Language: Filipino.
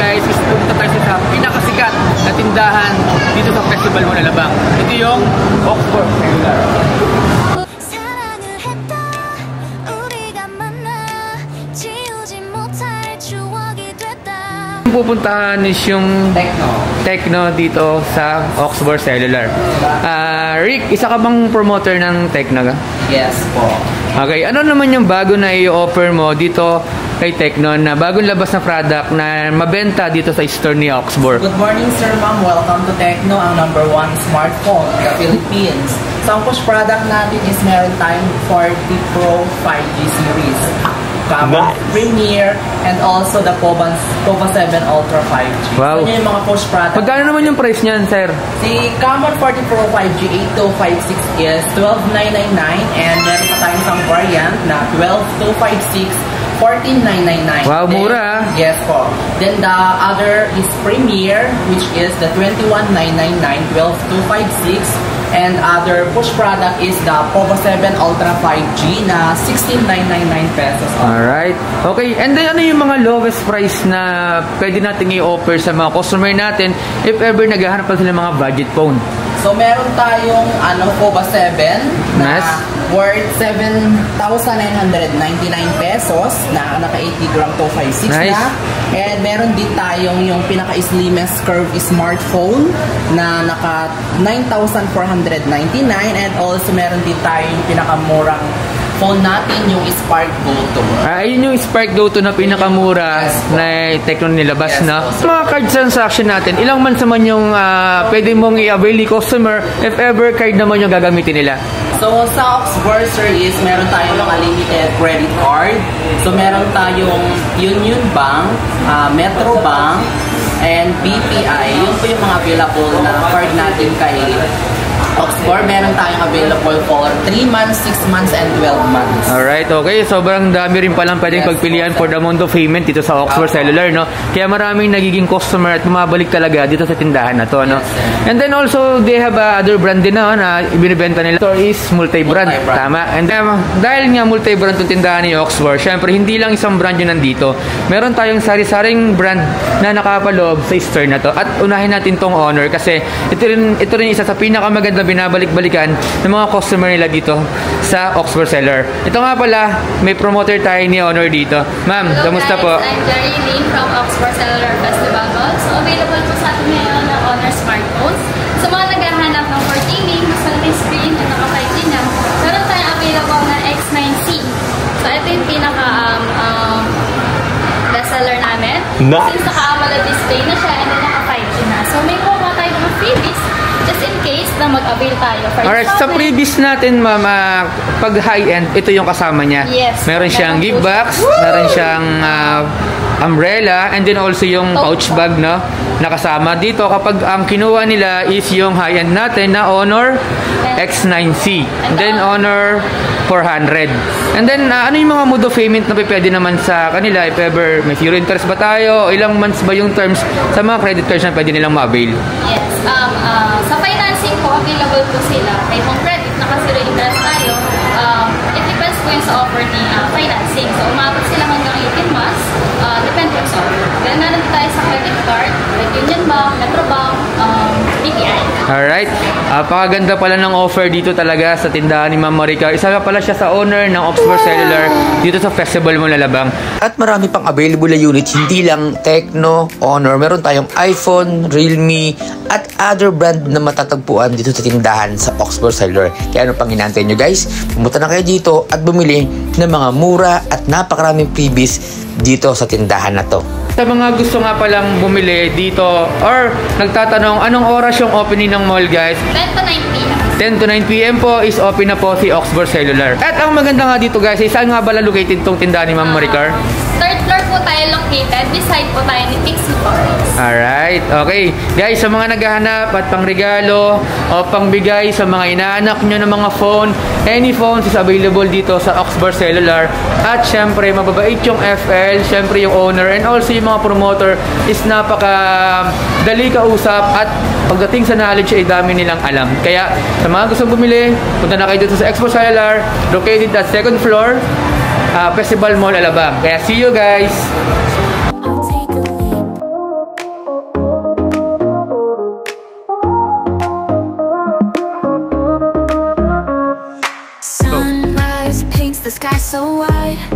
guys is pupunta tayo sa pinakasikat na tindahan dito sa Festival Mall Alabang. Ito yung Oxford Cellular. Pupuntahan is yung Tecno dito sa Oxford Cellular. Rick, isa ka bang promoter ng Tecno? Yes po. Okay, ano naman yung bago na i-offer mo dito kay Tecno na bagong labas na product na mabenta dito sa store ni Oxford? Good morning sir, ma'am. Welcome to Tecno, ang #1 smartphone in the Philippines. So ang push product natin is meron tayong 40 Pro 5G series. Camera, Premiere, and also the Povo 7 Ultra 5G. Wow. So yun yung mga push product. Magkano naman yung price niyan, sir? Si Camera 40 Pro 5G 8256 is 12,999 and meron pa tayong isang variant na 12256 14,999. Wow, mura. Yes po. Then the other is Premiere, which is the 21,999 12256. And other push product is the Povo 7 Ultra 5G na 16,999 pesos. Alright. Okay. And then ano yung mga lowest price na pwede natin i-offer sa mga customer natin if ever naghahanap pa sila ng mga budget phone? So meron tayong Povo 7 na worth 7,999 pesos na naka 80 gram 256 nice. na. And meron din tayong yung pinaka-slimmest curve smartphone na naka 9,499 and also meron din tayong pinakamurang phone natin, yung Spark Go-To. Ayun yung Spark Go-To na pinakamura na Tecno nilabas na. Mga card transaction natin, ilang months naman yung pwede mong i-avail ni customer if ever card naman yung gagamitin nila? So, sa Oxford sir is meron tayong mga limited credit card. So, meron tayong Union Bank, Metro Bank, and BPI. Yun po yung mga available na card natin kay Oxford. Meron tayong available for 3 months, 6 months, and 12 months. Alright, okay. Sobrang dami rin palang pwedeng pagpilian for the amount of payment dito sa Oxford Cellular, no? Kaya maraming nagiging customer at bumabalik talaga dito sa tindahan na to, no? And then also, they have other brand din na ibinibenta nila. Ito is multi-brand. Tama. And then, dahil nga multi-brand itong tindahan ni Oxford, syempre, hindi lang isang brand yun nandito. Meron tayong sari-saring brand na nakapaloob sa store na to. At unahin natin tong Honor kasi ito rin isa sa pinakamaganda binabalik-balikan ng mga customer nila dito sa Oxford Cellular. Ito nga pala, may promoter tayo ni Honor dito. Ma'am, kamusta po? I'm Jerry Lee from Oxford Cellular Festival Mall. So, available po sa atin ngayon ng Honor smartphones. Sa mga naghahanap ng for gaming, mas malaking screen at naka-5G na, meron tayong available na X9C. So, ito yung pinaka bestseller namin. Nice. Since naka-AMOLED display na siya and then naka-5G na. So, may kuha tayo ng freebies just in case na mag-avail tayo. Alright, sa freebies natin, ma'am, pag high-end, ito yung kasama niya. Yes. Meron siyang gift box, meron siyang umbrella, and then also yung pouch bag, no? Nakasama dito kapag ang kinuha nila is yung high-end natin na Honor X9C. And then Honor 400. And then, ano yung mga mode of payment na pwede naman sa kanila? If ever may zero interest ba tayo? O ilang months ba yung terms sa mga credit cards na pwede nilang ma-avail? Yes. Sa financing po, available po sila. May home credit, naka-zero interest tayo. It depends po yung sa offer ni financing. So, umabot sila hanggang 18 months. Depende po sa offer. Then, narin tayo sa credit card, like Union Bank, Metro Bank, BPI. Alright. Pakaganda pala ng offer dito talaga sa tindahan ni Ma'am Maricar. Isa pala siya sa owner ng Oxford Cellular dito sa Festival Mall Alabang. At marami pang available na units, hindi lang Tecno, Honor. Meron tayong iPhone, Realme, at other brand na matatagpuan dito sa tindahan sa Oxford Cellular. Kaya ano pang hinahantay nyo guys? Pumunta na kayo dito at bumili ng mga mura at napakaraming freebies dito sa tindahan na to. Sa mga gusto nga palang bumili dito or nagtatanong anong oras yung opening ng mall guys? 10 to 9 p.m. 10 to 9 p.m. po is open na po si Oxford Cellular. At ang maganda nga dito guys, saan nga ba located itong tindahan ni Ma'am Maricar? Third floor po tayo located. Beside po tayo ni Pixie Toys. Alright, okay. Guys, sa mga naghahanap at pangregalo o pangbigay sa mga inaanak nyo ng mga phone, any phones is available dito sa Oxford Cellular. At syempre, mababait yung FL, syempre yung owner, and also yung mga promoter is napaka-dali kausap at pagdating sa knowledge ay dami nilang alam. Kaya sa mga gustong bumili, punta na kayo dito sa Oxford Cellular, located at 2nd floor, Festival Mall Alabang. Kaya see you guys! the sky so wide.